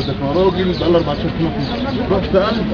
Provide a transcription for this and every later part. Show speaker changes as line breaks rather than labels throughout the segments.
ده كان راجل بقى له 14 سنه رحت سالت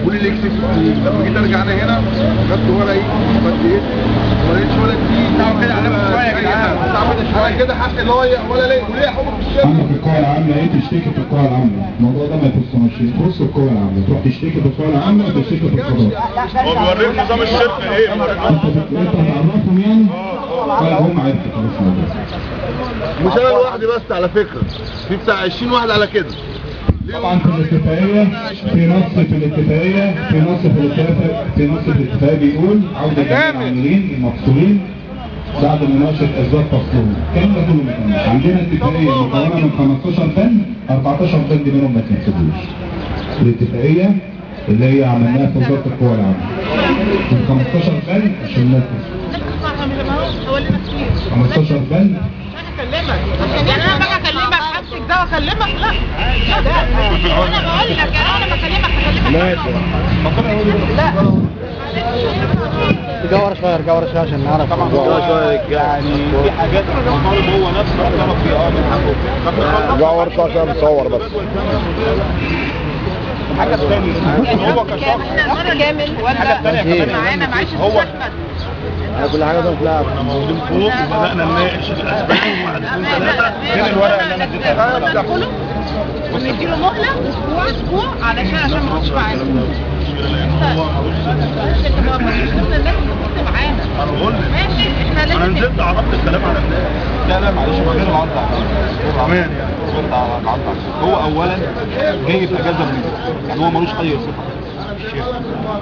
قولي لي كسبت كتير. لما جيت ارجع انا هنا خدت ورقي خدت ايه ما لقيتش ولا كتير. تعمل كده على شويه يا جدعان تعمل شويه كده حق اللي هو ولا ليه وليه حقوق في الشارع.
عندك القوى العامله ايه تشتكي في القوى العامله. الموضوع ده ما يخصناش يخص القوى العامله. تروح تشتكي في القوى العامه وتشتكي في القضاء.
هو بيوريك نظام الشركه ايه؟
انت هتعرفهم يعني؟ طيب هم عرفوا خلاص.
مش انا لوحدي بس على فكره في بتاع 20 واحد على كده.
طبعا في الاتفاقيه في نص في الاتفاقيه بيقول عوده جميع العاملين المفصولين بعد مناقشه اسباب فصلهم. الكلام ده كله ما عندنا اتفاقيه مكونه من 15 بند 14 بند منهم ما تنفذوش. الاتفاقيه اللي هي عملناها في وزاره القوى العامه من 15 بند عشان ننفذ 15 بند.
يعني انا بقى اكلمك امسك ده واكلمك لا انا بقول لك انا بكلمك
ماشي
لا
تجور شويه عشان نعرف
شويه
يعني في حاجات المطالب هو نفسه اعترف فيها من حقه
جور شويه بصور بس
الحاجه الثانيه هو كشخص
كامل ولا معانا معلش
هو
كل حاجه ده لا
احنا موجودين فوق وبدانا نناقش الاسباب 1 2 3 فين الورقه اللي انا اديتها
ونديله مهله اسبوع علشان ما نخش معانا
انا بقول لك
ماشي احنا
انا نزلت عرضت الكلام على الناس. لا معلش من غير العرض على يعني هو اولا جاي في اجازه من يعني هو ملوش اي صفه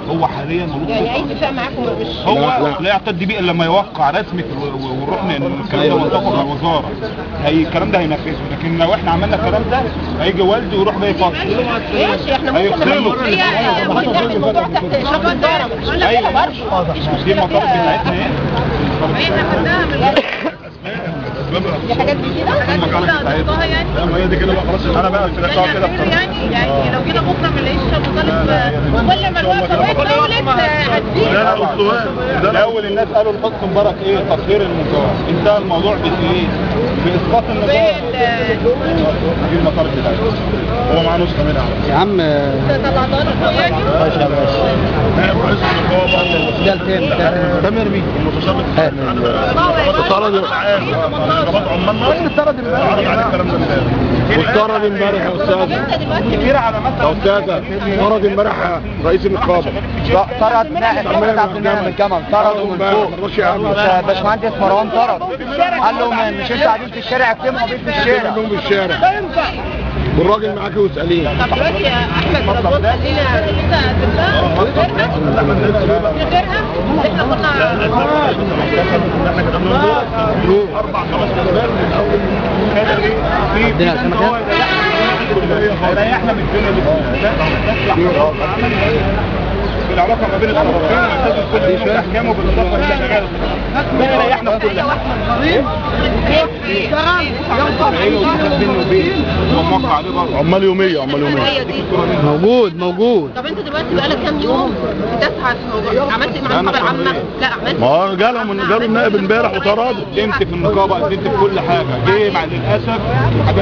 هو حاليا ملوش
يعني اي اتفاق معاكم مش
هو لا يعتد بيه الا لما يوقع رسمي ونروح الكلام ده منطقه مع الوزاره. الكلام ده هينفذه. لكن لو احنا عملنا الكلام ده هيجي والدي ويروح بقى يفصل.
ماشي احنا ممكن نعمل الموضوع تحت اشراف الدار.
ايوه دي المطالب بتاعتنا ايه؟
دي حاجات جديده هتحطها يعني.
لا ما هي دي كده بقى خلاص انا بقى كده
يعني لو جينا بكره ما نلاقيش مطالب كل ما الوقفه طولت هتزيد.
لا ده الاول الناس قالوا لحسن مبارك ايه تطهير النظام. انتهى الموضوع بايه؟ باسقاط النظام. دي المطالب بتاعتنا. هو معاه نسخه منها
يا عم
طلعتها لكم يعني.
ماشي يا باشا
رئيس النقابه
ده الفين
تامر مين
المتشابه
افترض افترض امبارح يا استاذ
كتير علامات
يا استاذ افترض امبارح رئيس النقابه
طرد نائب عبد المنعم من الجامعه طردوا من فوق باشمهندس مروان طرد قال له مش انتوا قاعدين في الشارع اكتموا قاعدين في الشارع
في الشارع والراجل معاك واساليه.
طب دلوقتي يا احمد ربط لنا انت قدمتها غيرها احنا كنا
4 5 اسباب من اول
عندنا سمكه
ريحنا من الدنيا دي في العلاقه ما بين الطرفين وننتظر كل يوم الاحكام وبالاضافه الى شغال ده ريحنا في كل
عمال يوميه
موجود.
طب انت دلوقتي بقالك كام يوم بتسعى في الموضوع؟ عملت مع النقابه العامه؟ لا عملت
ما هو جالوا النائب امبارح وطردوا.
قدمت في النقابه قدمت في كل حاجه جه مع للاسف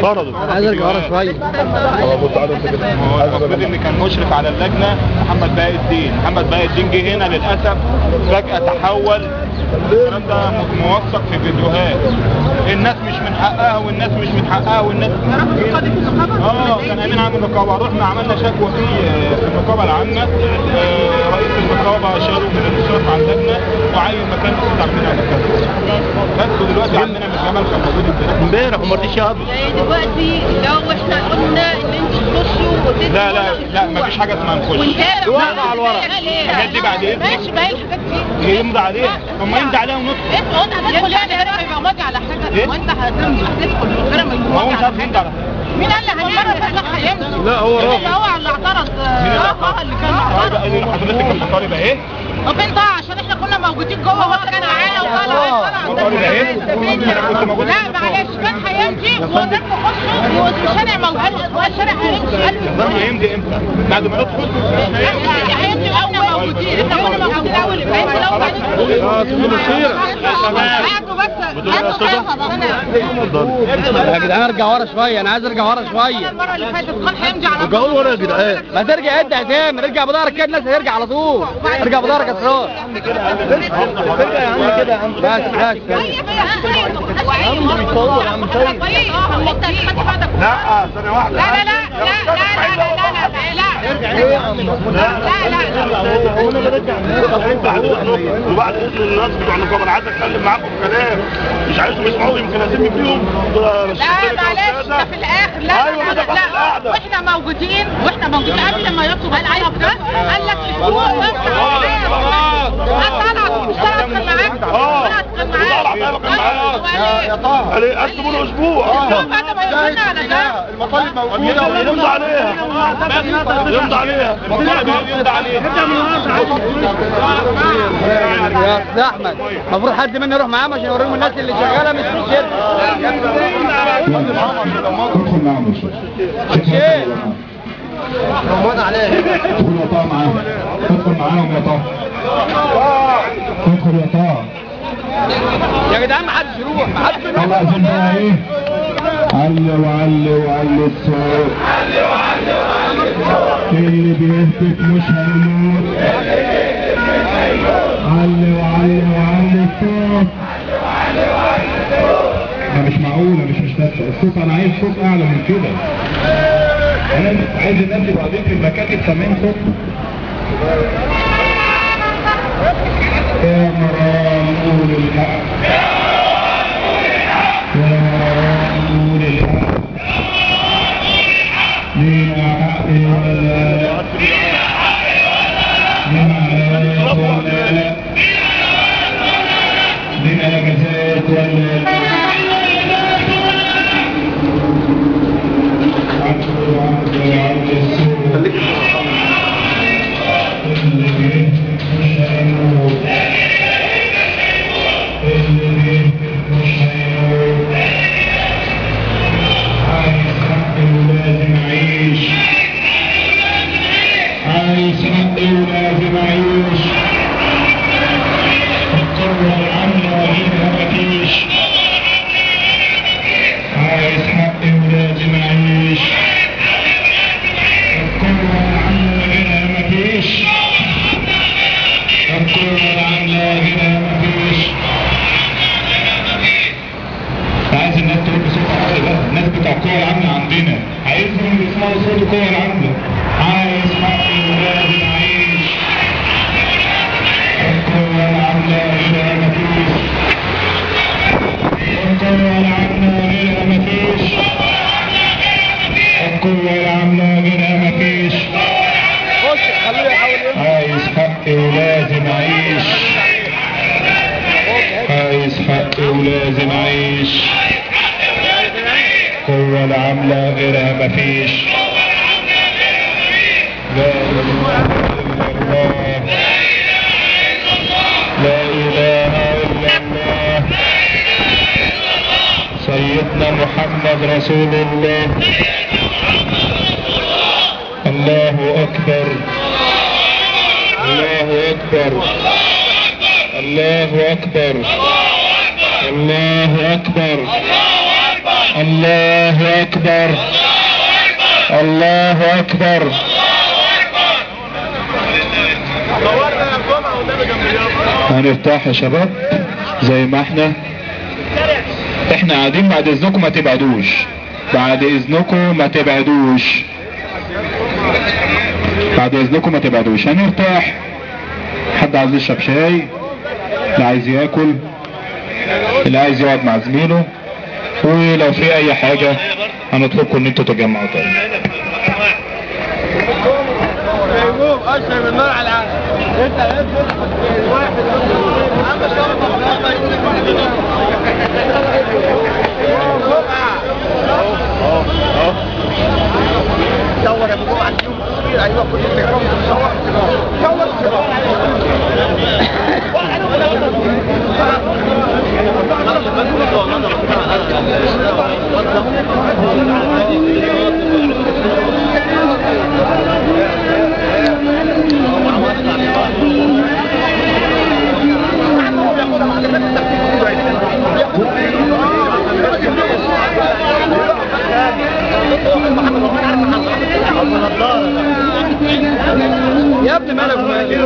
طردوا.
عايز ارجع ورا شويه.
هو المفروض ان كان مشرف على اللجنه محمد باقي الدين جه هنا للاسف فجاه تحول. الكلام ده موثق في فيديوهات. الناس مش من حقها والناس مش من حقها والناس كان امين عام النقابه. رحنا عملنا شكوى في النقابه العامه. رئيس النقابه شالوا من الاشراف على اللجنه وعين مكان مسؤول عننا عن الكلام. بس دلوقتي عندنا من جمال كان موجود
امبارح وما رضيش يقعد.
يعني دلوقتي لو احنا قلنا ان انتوا تخشوا
لا مفيش حاجه اسمها نخش.
لا
على الورق الحاجات دي بعد اذنك
ماشي بقى الحاجات دي
يمضي عليها. طب ما يمضي عليها وندخل.
انت قلت هتدخل يعني غير ما يبقى ماضي على حاجه وانت هتدخل غير ما يبقى
هو مش عارف يمضي على
مين قال لي هيمضي؟
لا هو
اللي هو اللي اعترض اللي كان معترض.
حضرتك المطالبه ايه؟
طب انت عشان احنا كنا موجودين جوه وهو كان معانا
المطالبه ايه؟ انا كنت موجود.
لا معلش كان هيمشي ونروح نخش والشارع موجود والشارع هيمشي.
النظام هيمضي امتى؟ بعد ما ندخل؟
هيمشي واحنا موجودين. احنا كنا موجودين اول امبارح لو بعدين قعدوا بس
يا جدعان ارجع ورا شويه، انا عايز ارجع ورا شويه.
المره اللي فاتت كان هيمضي على
رجعوا ورا يا جدعان.
ما ترجع انت يا تامر، ارجع بضهرك كده، الناس هترجع على طول. ارجع بضهرك يا اسرار. ارجع يا عم كده يا عم. بس
لا ثانية واحدة.
لا لا لا لا لا لا لا
وبعد اذن الناس بتوع النقابه انا عايز اتكلم معاكم كلام مش عايزهم يسمعوا، يمكن اسمي فيهم.
لا معلش ده في الاخر. لا
ايوه ده في القعده
واحنا موجودين قبل ما يطلب العيب ده قال لك اسبوع واطلع مش طلعت كان معاك
يا طه قسموا له اسبوع
بعد ما يقولنا على ده
المطالب موجوده يمضي عليها يمضي عليها
يا استاذ احمد المفروض حد منا يروح معاه عشان يوريهم الناس اللي شغاله مش في الشركه.
ادخل معاهم
شيء
رمضان عليه. ادخل يا طه معاهم، ادخل معاهم يا طه، ادخل يا طه
يا جدعان. ما حدش يروح، ما حدش يروح.
والله عايزين بقى ايه؟ علي الصوت، اللي بيهتف مش هيموت. علي الصوت. انا مش معقولة مش مستشفى الصوت، انا عايز صوت اعلى من كده. انا عايز الناس اللي قاعدين في المكاتب سامعين صوت. يا مرام قول الحق، يا مرام قول الحق، لينا حق ولا لا؟ لينا علاج ولا لا؟ لينا اجازات ولا لا؟ عبد السوق اللي مش هيموت، اللي مش هيموت. عايز حقي ولازم اعيش، عايز حقي ولازم اعيش. القوة العاملة غيرها مفيش، عايز حقي ولازم اعيش. القوة العاملة غيرها مفيش، القوة العاملة غيرها مفيش. عايز الناس تقول بصوت عالي بقى، الناس بتوع القوة العاملة عندنا عايزهم يسمعوا صوت القوة العاملة. عايز حقي ولازم اعيش، القوة العاملة غيرها مفيش، القوة العاملة غيرها مفيش، القوة العاملة غيرها مفيش. عايز حقي ولازم اعيش، عايز حقي ولازم اعيش. القوة العاملة غيرها مفيش. لا اله الا الله، لا اله الا الله، سيدنا محمد رسول الله. الله اكبر، الله اكبر، الله اكبر، الله اكبر، الله اكبر، الله اكبر. هنرتاح يا شباب زي ما احنا قاعدين. بعد اذنكم ما تبعدوش، بعد اذنكم ما تبعدوش، بعد اذنكم ما تبعدوش. هنرتاح. حد عايز يشرب شاي، اللي عايز ياكل، اللي عايز يقعد مع زميله، ولو في اي حاجة هنطلبكم ان انتوا تجمعوا تاني.
اشرب النار على انت دور يا ابو جمعه اليوم كتير. ايوه كل اللي
صور
يا ابني مالك ومالي يا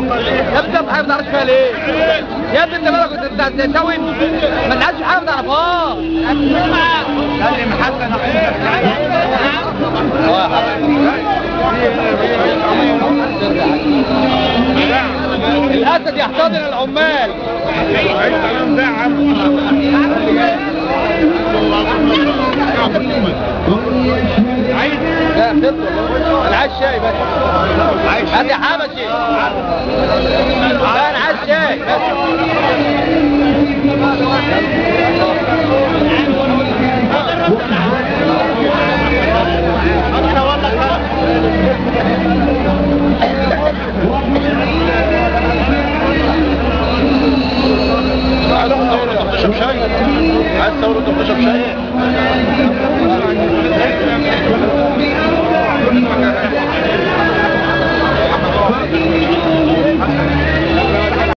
ابني انت حاجه ما تعرفش فيها ليه؟ يا ابني انت مالك انت تساوي ما تعرفش حاجه ما تعرفهاش. سلم حسن الاسد يحتضن العمال. لا انا عايز شاي بس. هات يا حبشي. لا انا عايز شاي بس.